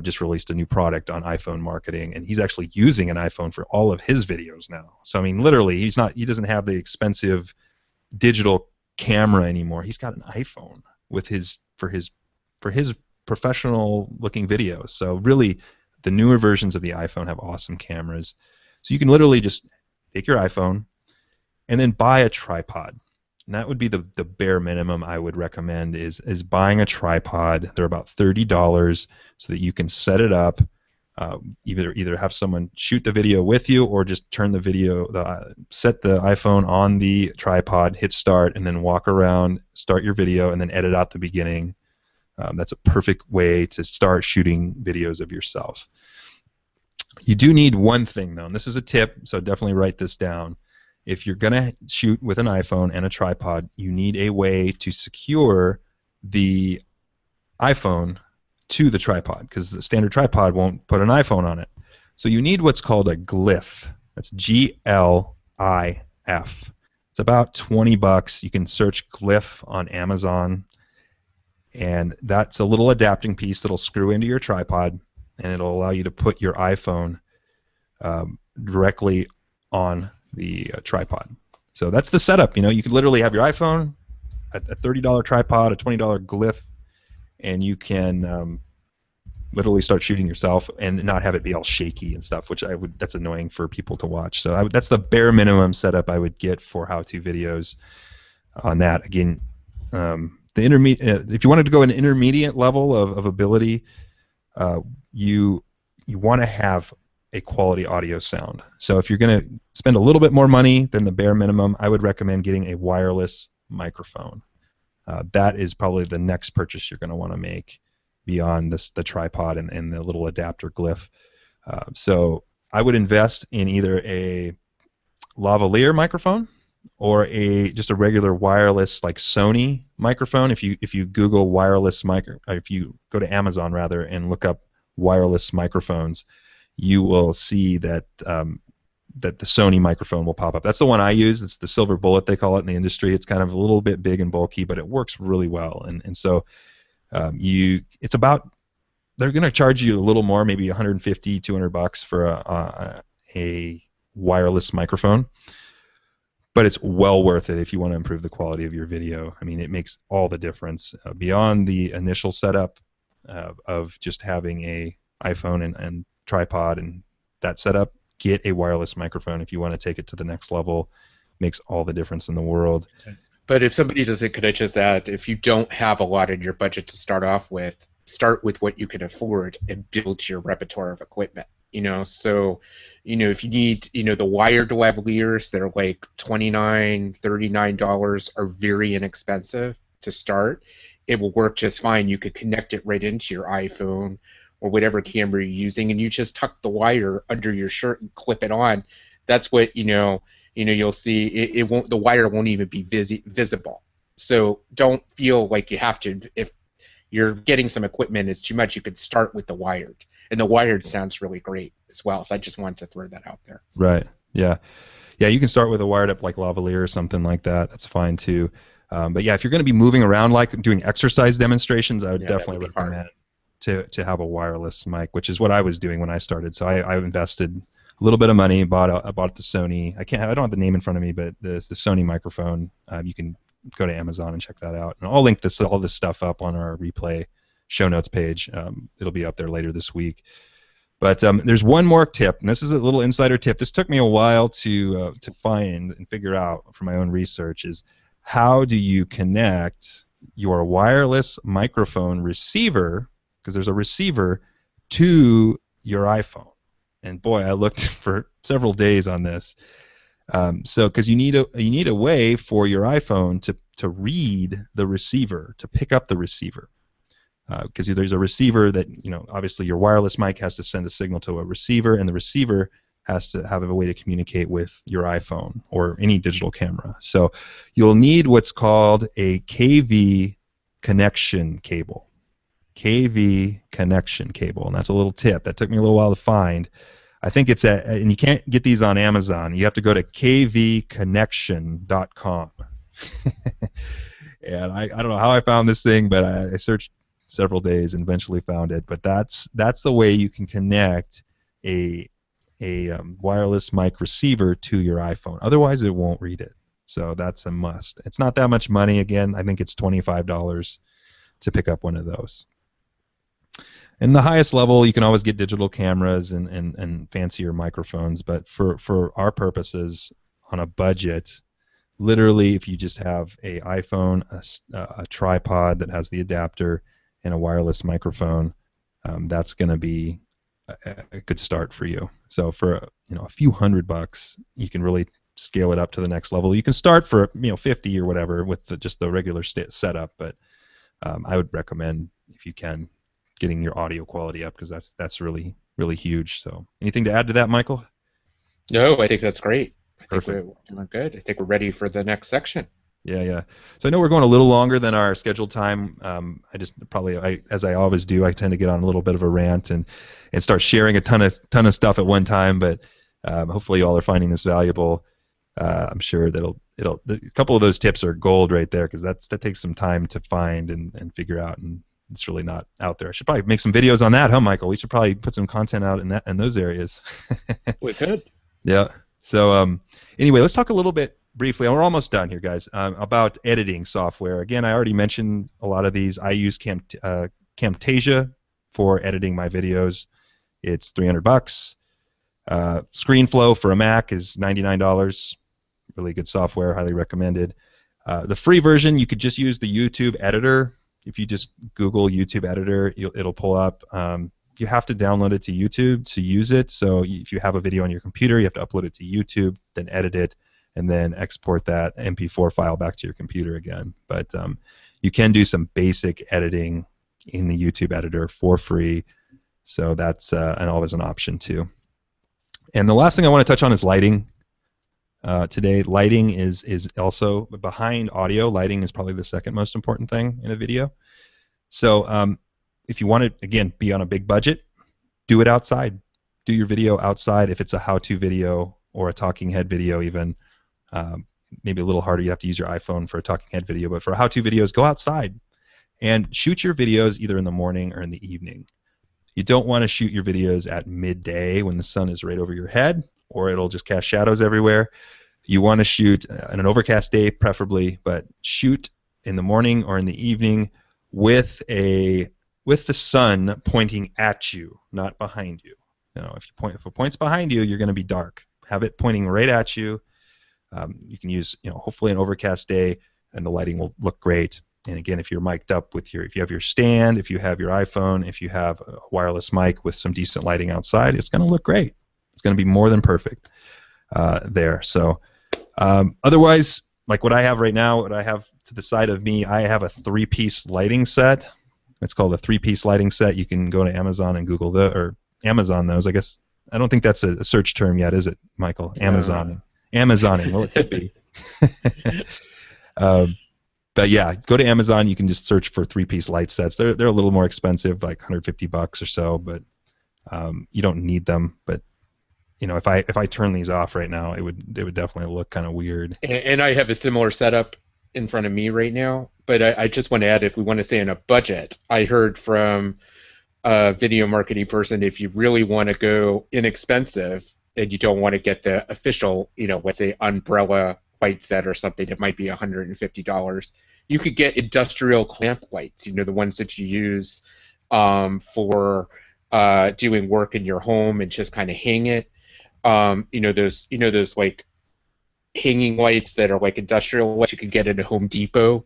Speaker 2: just released a new product on iPhone marketing, and he's actually using an iPhone for all of his videos now. So I mean, literally, he doesn't have the expensive digital camera anymore. He's got an iPhone for his professional looking videos. So really, the newer versions of the iPhone have awesome cameras. So you can literally just take your iPhone and then buy a tripod. And that would be the bare minimum I would recommend is buying a tripod. They're about $30 so that you can set it up, either have someone shoot the video with you or just turn the video, set the iPhone on the tripod, hit start, and then walk around, start your video, and then edit out the beginning. That's a perfect way to start shooting videos of yourself. You do need one thing, though, and this is a tip, so definitely write this down. If you're going to shoot with an iPhone and a tripod, you need a way to secure the iPhone to the tripod, because the standard tripod won't put an iPhone on it. So you need what's called a Glif. That's Glif. It's about 20 bucks. You can search Glif on Amazon, and that's a little adapting piece that'll screw into your tripod, and it'll allow you to put your iPhone directly on the tripod. So that's the setup. You could literally have your iPhone, a $30 tripod, a $20 Glif, and you can literally start shooting yourself and not have it be all shaky and stuff, which that's annoying for people to watch. So that's the bare minimum setup I would get for how-to videos on that. Again, the intermediate, if you wanted to go an intermediate level of ability, you want to have a quality audio sound. So if you're going to spend a little bit more money than the bare minimum, I would recommend getting a wireless microphone. That is probably the next purchase you're going to want to make beyond the tripod and the little adapter Glif. So I would invest in either a lavalier microphone or just a regular wireless like Sony microphone. If you Google wireless if you go to Amazon rather and look up wireless microphones, you will see that that the Sony microphone will pop up. That's the one I use. It's the silver bullet, they call it in the industry. It's kind of a little bit big and bulky, but it works really well. And so it's about, they're going to charge you a little more, maybe 150, 200 bucks for a wireless microphone. But it's well worth it if you want to improve the quality of your video. I mean, it makes all the difference. Beyond the initial setup of just having a iPhone and tripod and that setup, get a wireless microphone if you want to take it to the next level. Makes all the difference in the world.
Speaker 1: But if somebody doesn't, could I just add, if you don't have a lot in your budget to start off with, start with what you can afford and build your repertoire of equipment. So if you need the wired lavaliers, they're like $29, $39, are very inexpensive to start. It will work just fine. You could connect it right into your iPhone or whatever camera you're using, and you just tuck the wire under your shirt and clip it on. That's what you'll see. It won't, the wire won't even be visible. So don't feel like you have to. If you're getting some equipment is too much, you could start with the wired. And the wired sounds really great as well. So I just wanted to throw that out there.
Speaker 2: Right. Yeah. Yeah, you can start with a wired up like lavalier or something like that. That's fine too. But yeah, if you're going to be moving around like doing exercise demonstrations, I would definitely recommend to have a wireless mic, which is what I was doing when I started. So I invested a little bit of money, bought the Sony. I don't have the name in front of me, but the Sony microphone. You can go to Amazon and check that out. And I'll link all this stuff up on our replay show notes page. It'll be up there later this week. But there's one more tip, and this is a little insider tip. This took me a while to find and figure out from my own research, is how do you connect your wireless microphone receiver, because there's a receiver, to your iPhone. And boy, I looked for several days on this. Because you need a way for your iPhone to read the receiver, to pick up the receiver. Because there's a receiver that, obviously your wireless mic has to send a signal to a receiver, and the receiver has to have a way to communicate with your iPhone or any digital camera. So you'll need what's called a KV connection cable. KV connection cable, and that's a little tip. That took me a little while to find. I think it's and you can't get these on Amazon. You have to go to kvconnection.com. And I don't know how I found this thing, but I searched several days and eventually found it. But that's the way you can connect a wireless mic receiver to your iPhone. Otherwise, it won't read it. So that's a must. It's not that much money. Again, I think it's $25 to pick up one of those. And the highest level, you can always get digital cameras and fancier microphones, but for our purposes, on a budget, literally, if you just have a iPhone, a tripod that has the adapter, and a wireless microphone, that's going to be a good start for you. So for a few $100, you can really scale it up to the next level. You can start for 50 or whatever with just the regular setup, but I would recommend, if you can, getting your audio quality up, because that's really, really huge. So anything to add to that, Michael?
Speaker 1: No, I think that's great. I
Speaker 2: Perfect.
Speaker 1: think we're doing good. I think we're ready for the next section.
Speaker 2: Yeah. So I know we're going a little longer than our scheduled time. As I always do, I tend to get on a little bit of a rant and start sharing a ton of stuff at one time. But hopefully, you all are finding this valuable. I'm sure a couple of those tips are gold right there, because that takes some time to find and figure out, and it's really not out there. I should probably make some videos on that, huh, Michael? We should probably put some content out in those areas.
Speaker 1: We could.
Speaker 2: Yeah. So anyway, let's talk a little bit briefly, and we're almost done here, guys, about editing software. Again, I already mentioned a lot of these. I use Camtasia for editing my videos. It's $300. ScreenFlow for a Mac is $99. Really good software, highly recommended. The free version, you could just use the YouTube editor. If you just Google YouTube editor, it'll pull up. You have to download it to YouTube to use it. So if you have a video on your computer, you have to upload it to YouTube, then edit it, and then export that MP4 file back to your computer again. But you can do some basic editing in the YouTube editor for free, so that's always an option too. And the last thing I want to touch on is lighting. Today, lighting is also behind audio. Lighting is probably the second most important thing in a video. So if you want to, again, be on a big budget, do it outside. Do your video outside if it's a how-to video or a talking head video even. Maybe a little harder. You have to use your iPhone for a talking head video. But for how-to videos, go outside and shoot your videos either in the morning or in the evening. You don't want to shoot your videos at midday when the sun is right over your head, or it'll just cast shadows everywhere. You want to shoot on an overcast day, preferably, but shoot in the morning or in the evening with the sun pointing at you, not behind you. If it points behind you, you're going to be dark. Have it pointing right at you. You can use, hopefully an overcast day, and the lighting will look great. And again, if you're mic'd up if you have your stand, if you have your iPhone, if you have a wireless mic with some decent lighting outside, it's going to look great. It's going to be more than perfect there. So otherwise, like what I have right now, what I have to the side of me, I have a 3-piece lighting set. It's called a 3-piece lighting set. You can go to Amazon and Google or Amazon those, I guess. I don't think that's a search term yet, is it, Michael? Amazon. Amazoning. Well, it could be. But yeah, go to Amazon. You can just search for 3-piece light sets. They're a little more expensive, like $150 or so, but you don't need them. But if I turn these off right now, it would definitely look kind of weird.
Speaker 1: And I have a similar setup in front of me right now. But I just want to add, if we want to stay in a budget, I heard from a video marketing person, if you really want to go inexpensive and you don't want to get the official, let's say umbrella light set or something, it might be $150. You could get industrial clamp lights, the ones that you use for doing work in your home and just kind of hang it. Those like hanging lights that are like industrial lights you could get at a Home Depot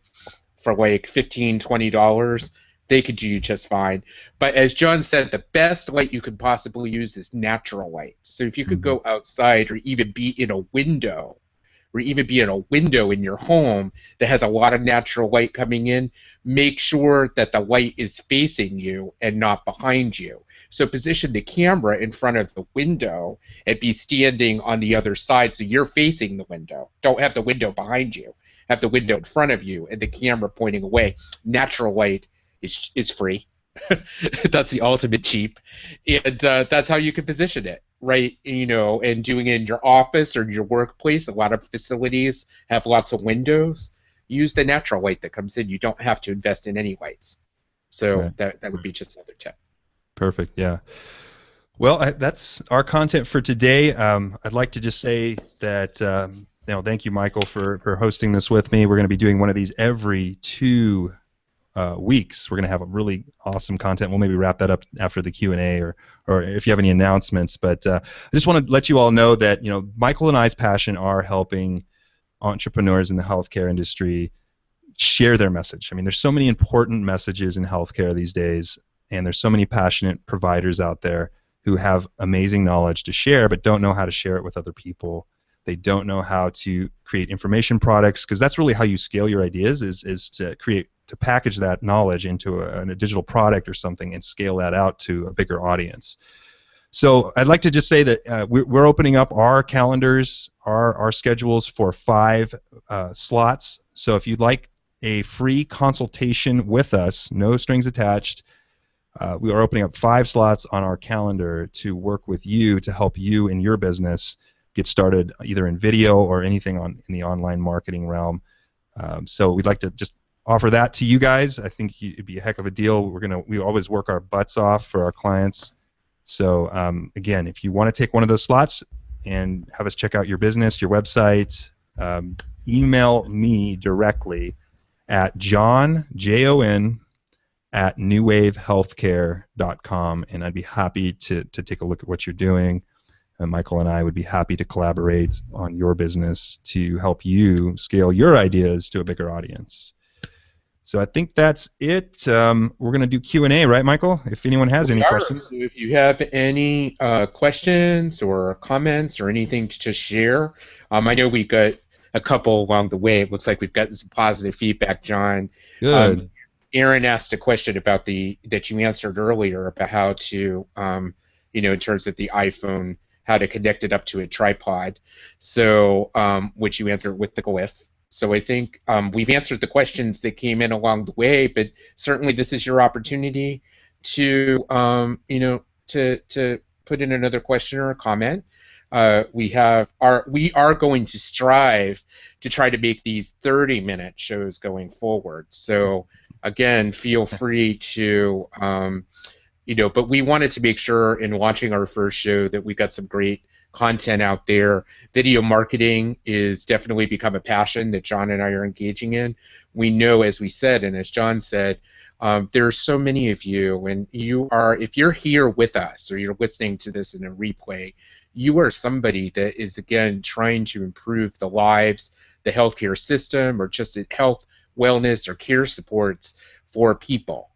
Speaker 1: for like $15, $20. They could do just fine. But as John said, the best light you could possibly use is natural light. So if you could go outside or even be in a window, in your home that has a lot of natural light coming in, make sure that the light is facing you and not behind you. So position the camera in front of the window and be standing on the other side so you're facing the window. Don't have the window behind you. Have the window in front of you and the camera pointing away. Natural light is free. That's the ultimate cheap. And that's how you can position it, right? And doing it in your office or in your workplace. A lot of facilities have lots of windows. Use the natural light that comes in. You don't have to invest in any lights. So right. that would be just another tip.
Speaker 2: Perfect, yeah. Well, that's our content for today. I'd like to just say that thank you, Michael, for hosting this with me. We're going to be doing one of these every 2 weeks. We're going to have a really awesome content. We'll maybe wrap that up after the Q&A or if you have any announcements. But I just want to let you all know that Michael and I's passion are helping entrepreneurs in the healthcare industry share their message. I mean, there's so many important messages in healthcare these days, and there's so many passionate providers out there who have amazing knowledge to share but don't know how to share it with other people. They don't know how to create information products, because that's really how you scale your ideas, is to package that knowledge into a digital product or something and scale that out to a bigger audience. So I'd like to just say that we're opening up our calendars, our schedules for 5 slots. So if you'd like a free consultation with us, no strings attached, we are opening up 5 slots on our calendar to work with you to help you in your business get started either in video or anything in the online marketing realm. So we'd like to just offer that to you guys. I think it'd be a heck of a deal. We always work our butts off for our clients. So again, if you want to take one of those slots and have us check out your business, your website, email me directly at Jon at newwavehealthcare.com, and I'd be happy to take a look at what you're doing. And Michael and I would be happy to collaborate on your business to help you scale your ideas to a bigger audience. So I think that's it. We're going to do Q&A, right, Michael? If anyone has any questions.
Speaker 1: So if you have any questions or comments or anything to just share, I know we got a couple along the way. It looks like we've gotten some positive feedback, John.
Speaker 2: Good.
Speaker 1: Aaron asked a question about that you answered earlier about how to, in terms of the iPhone, how to connect it up to a tripod. So, which you answered with the glyph. So I think we've answered the questions that came in along the way, but certainly this is your opportunity to, to put in another question or a comment. We are going to strive to try to make these 30-minute shows going forward. So again, feel free to, but we wanted to make sure in launching our first show that we got some great content out there. Video marketing is definitely become a passion that John and I are engaging in. We know, as we said, and as John said, there are so many of you, and if you're here with us or you're listening to this in a replay, you are somebody that is, again, trying to improve the lives, the healthcare system, or just health, wellness, or care supports for people.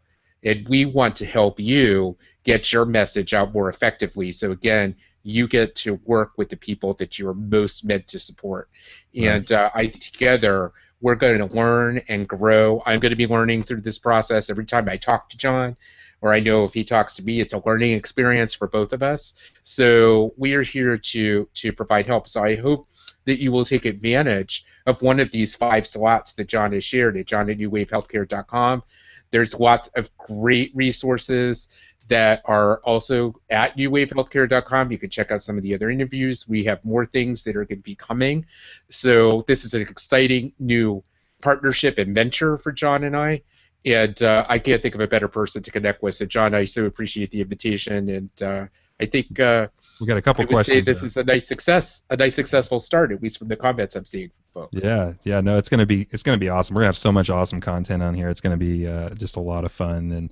Speaker 1: And we want to help you get your message out more effectively. So again, you get to work with the people that you're most meant to support. And together, we're going to learn and grow. I'm going to be learning through this process every time I talk to John, or I know if he talks to me, it's a learning experience for both of us. So we are here to provide help. So I hope that you will take advantage of one of these 5 slots that John has shared at john@newwavehealthcare.com. There's lots of great resources that are also at newwavehealthcare.com. You can check out some of the other interviews. We have more things that are going to be coming. So this is an exciting new partnership and venture for John and I. And I can't think of a better person to connect with. So John, I so appreciate the invitation. And I think
Speaker 2: we got a couple
Speaker 1: I would
Speaker 2: questions.
Speaker 1: say this is a nice successful start, at least from the comments I'm seeing from folks.
Speaker 2: Yeah, no, it's gonna be awesome. We're gonna have so much awesome content on here. It's gonna be just a lot of fun, and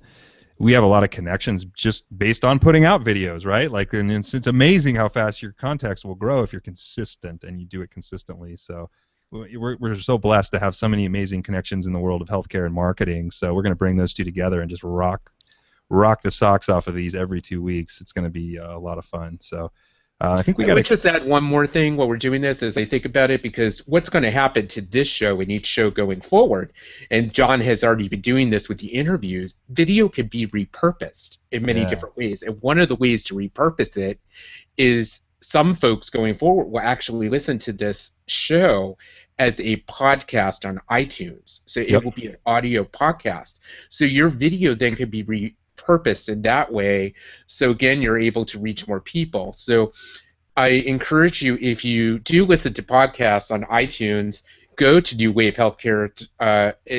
Speaker 2: we have a lot of connections just based on putting out videos, right? Like, and it's amazing how fast your contacts will grow if you're consistent and you do it consistently. So we're so blessed to have so many amazing connections in the world of healthcare and marketing. So we're gonna bring those two together and just rock the socks off of these every 2 weeks. It's going to be a lot of fun. So I think we got to
Speaker 1: just add one more thing while we're doing this as I think about it, because what's going to happen to this show and each show going forward, and John has already been doing this with the interviews, video can be repurposed in many different ways. And one of the ways to repurpose it is some folks going forward will actually listen to this show as a podcast on iTunes. So it will be an audio podcast. So your video then can be repurposed in that way. So again, you're able to reach more people. So I encourage you, if you do listen to podcasts on iTunes, go to New Wave Healthcare,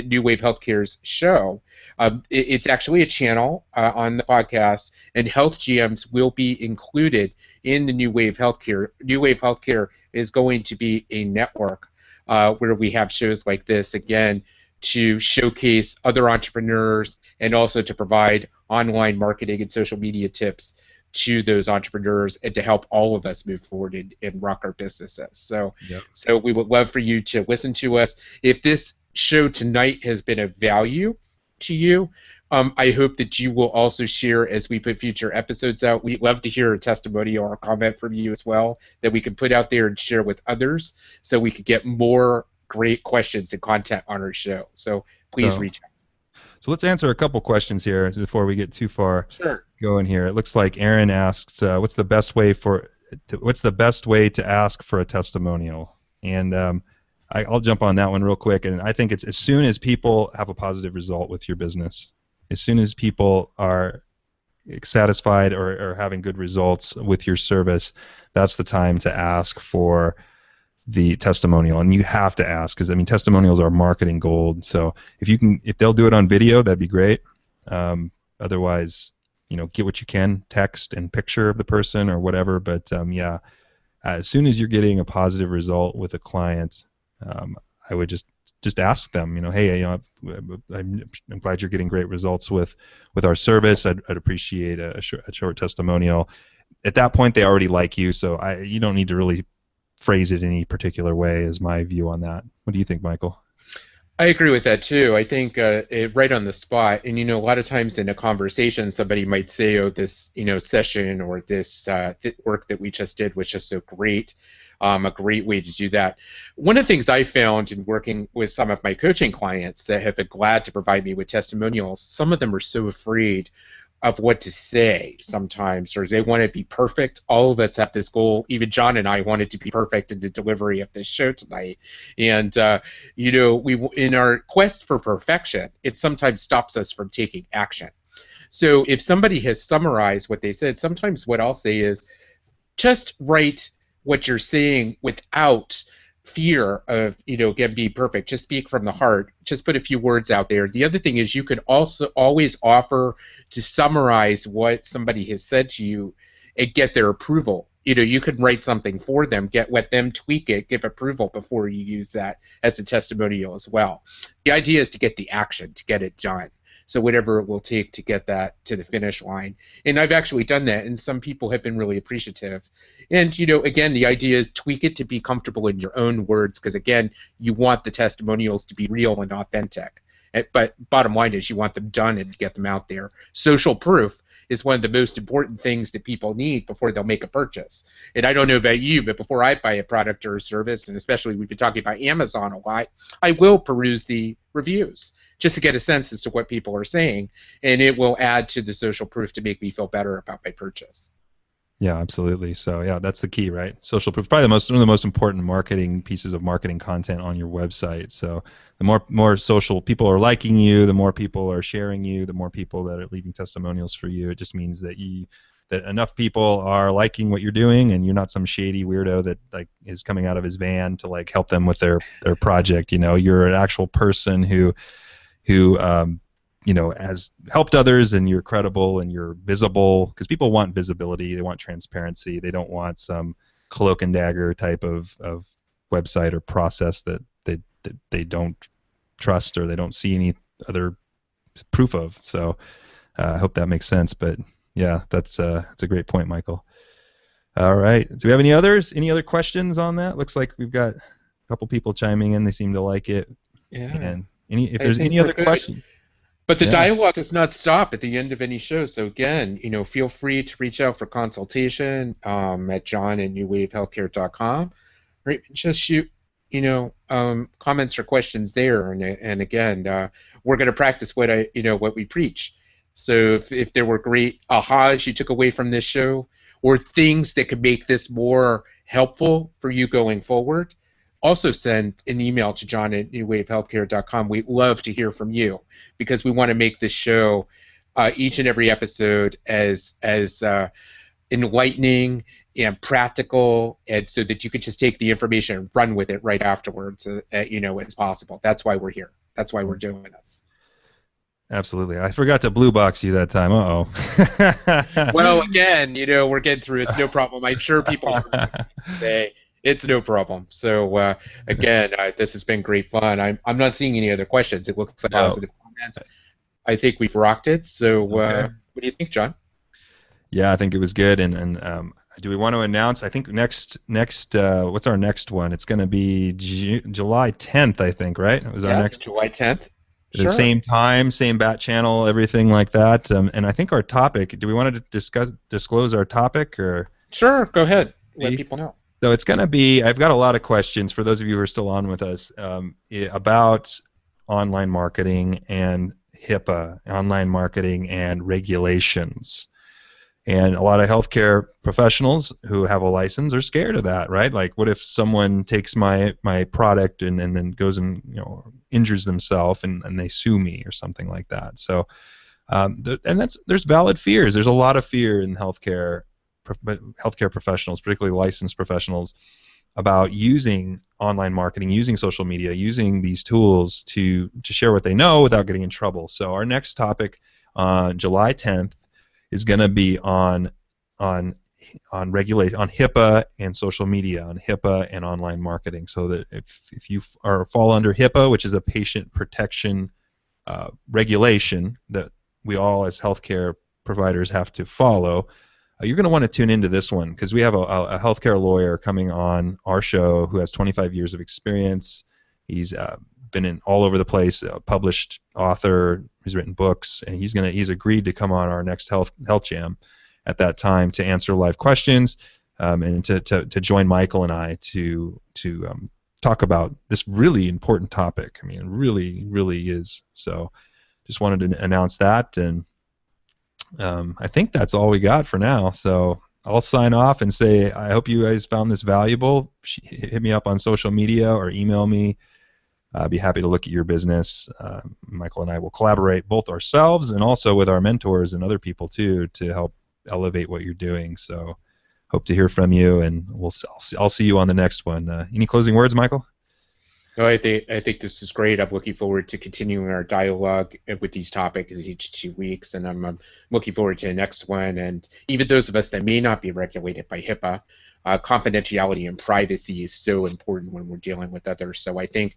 Speaker 1: New Wave Healthcare's show. It's actually a channel on the podcast, and Health Jams will be included in the New Wave Healthcare. New Wave Healthcare is going to be a network where we have shows like this, again, to showcase other entrepreneurs and also to provide online marketing and social media tips to those entrepreneurs and to help all of us move forward and rock our businesses. So we would love for you to listen to us. If this show tonight has been of value to you, I hope that you will also share as we put future episodes out. We'd love to hear a testimonial or a comment from you as well that we can put out there and share with others so we could get more great questions and content on our show. So please reach out.
Speaker 2: So let's answer a couple questions here before we get too far going here. It looks like Aaron asks, what's the best way to ask for a testimonial? And I'll jump on that one real quick. And I think it's as soon as people have a positive result with your business, as soon as people are satisfied or having good results with your service, that's the time to ask for the testimonial. And you have to ask, because I mean, testimonials are marketing gold. So if they'll do it on video, that'd be great. Otherwise, get what you can, text and picture of the person or whatever. But as soon as you're getting a positive result with a client, I would just ask them, hey, I'm glad you're getting great results with our service. I'd appreciate a short testimonial. At that point, they already like you, so you don't need to really phrase it any particular way, is my view on that. What do you think, Michael?
Speaker 1: I agree with that too. I think right on the spot, and a lot of times in a conversation, somebody might say, "Oh, this session or this work that we just did was just so great." A great way to do that. One of the things I found in working with some of my coaching clients that have been glad to provide me with testimonials, some of them are so afraid of what to say sometimes, or they want to be perfect. All of us have this goal. Even John and I wanted to be perfect in the delivery of this show tonight. And, we in our quest for perfection, it sometimes stops us from taking action. So if somebody has summarized what they said, sometimes what I'll say is just write what you're saying without fear of, again, being perfect. Just speak from the heart. Just put a few words out there. The other thing is you can also always offer to summarize what somebody has said to you and get their approval. You could write something for them, let them tweak it, give approval before you use that as a testimonial as well. The idea is to get the action, to get it done. So whatever it will take to get that to the finish line. And I've actually done that, and some people have been really appreciative. And, again, the idea is tweak it to be comfortable in your own words, because, again, you want the testimonials to be real and authentic. But bottom line is you want them done and to get them out there. Social proof is one of the most important things that people need before they'll make a purchase. And I don't know about you, but before I buy a product or a service, and especially we've been talking about Amazon a lot, I will peruse the reviews just to get a sense as to what people are saying, and it will add to the social proof to make me feel better about my purchase.
Speaker 2: Yeah, absolutely. So yeah, that's the key, right? Social proof, probably one of the most important marketing pieces of marketing content on your website. So the more social people are liking you, the more people are sharing you, the more people that are leaving testimonials for you. It just means that that enough people are liking what you're doing, and you're not some shady weirdo that is coming out of his van to help them with their project. You're an actual person who has helped others, and you're credible and you're visible, because people want visibility, they want transparency, they don't want some cloak and dagger type of website or process that they don't trust or they don't see any other proof of. So I hope that makes sense. But yeah, that's a great point, Michael. All right, do we have any other questions on that? Looks like we've got a couple people chiming in. They seem to like it.
Speaker 1: Yeah.
Speaker 2: And if there's any other questions.
Speaker 1: But the dialogue does not stop at the end of any show. So again, feel free to reach out for consultation at john@newwavehealthcare.com, or just shoot, comments or questions there. And again, we're going to practice what we preach. So if there were great ahas you took away from this show, or things that could make this more helpful for you going forward, also send an email to john@newwavehealthcare.com. We'd love to hear from you, because we want to make this show each and every episode as enlightening and practical, and so that you could just take the information and run with it right afterwards, as possible. That's why we're here. That's why we're doing this.
Speaker 2: Absolutely. I forgot to blue box you that time. Uh-oh.
Speaker 1: Well, again, we're getting through. It's no problem. I'm sure people today. It's no problem. So again, this has been great fun. I'm not seeing any other questions. It looks like positive comments. I think we've rocked it. So
Speaker 2: okay.
Speaker 1: What do you think, John?
Speaker 2: Yeah, I think it was good. And do we want to announce? I think next what's our next one? It's going to be July 10th, I think, right? It was our next
Speaker 1: July 10th.
Speaker 2: Sure. The same time, same bat channel, everything like that. And I think our topic. Do we want to disclose our topic, or?
Speaker 1: Sure. Go ahead. Let people know.
Speaker 2: So it's going to be, I've got a lot of questions for those of you who are still on with us about online marketing and HIPAA, online marketing and regulations. And a lot of healthcare professionals who have a license are scared of that, right? Like, what if someone takes my product and then goes and injures themselves and they sue me or something like that? So, there's valid fears. There's a lot of fear in healthcare professionals, particularly licensed professionals, about using online marketing, using social media, using these tools to share what they know without getting in trouble. So our next topic on July 10th is going to be on regulate on HIPAA and social media, on HIPAA and online marketing. So that if you fall under HIPAA, which is a patient protection regulation that we all as healthcare providers have to follow, you're going to want to tune into this one, because we have a healthcare lawyer coming on our show who has 25 years of experience. He's been in all over the place, a published author. He's written books, and he's agreed to come on our next health jam at that time to answer live questions and to join Michael and I to talk about this really important topic. I mean, it really is. So just wanted to announce that. And I think that's all we got for now. So I'll sign off and say I hope you guys found this valuable. Hit me up on social media or email me. I'd be happy to look at your business. Michael and I will collaborate both ourselves and also with our mentors and other people too to help elevate what you're doing. So hope to hear from you, and I'll see you on the next one. Any closing words, Michael?
Speaker 1: No, I think this is great. I'm looking forward to continuing our dialogue with these topics each 2 weeks, and I'm looking forward to the next one. And even those of us that may not be regulated by HIPAA, confidentiality and privacy is so important when we're dealing with others. So I think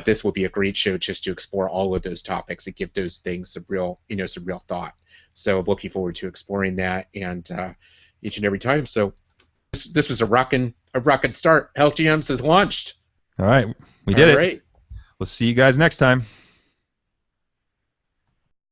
Speaker 1: this will be a great show just to explore all of those topics and give those things some real thought. So looking forward to exploring that and each and every time. So this was a rockin' start. Health Jams has launched.
Speaker 2: All right, we did it.
Speaker 1: Right.
Speaker 2: We'll see you guys next time.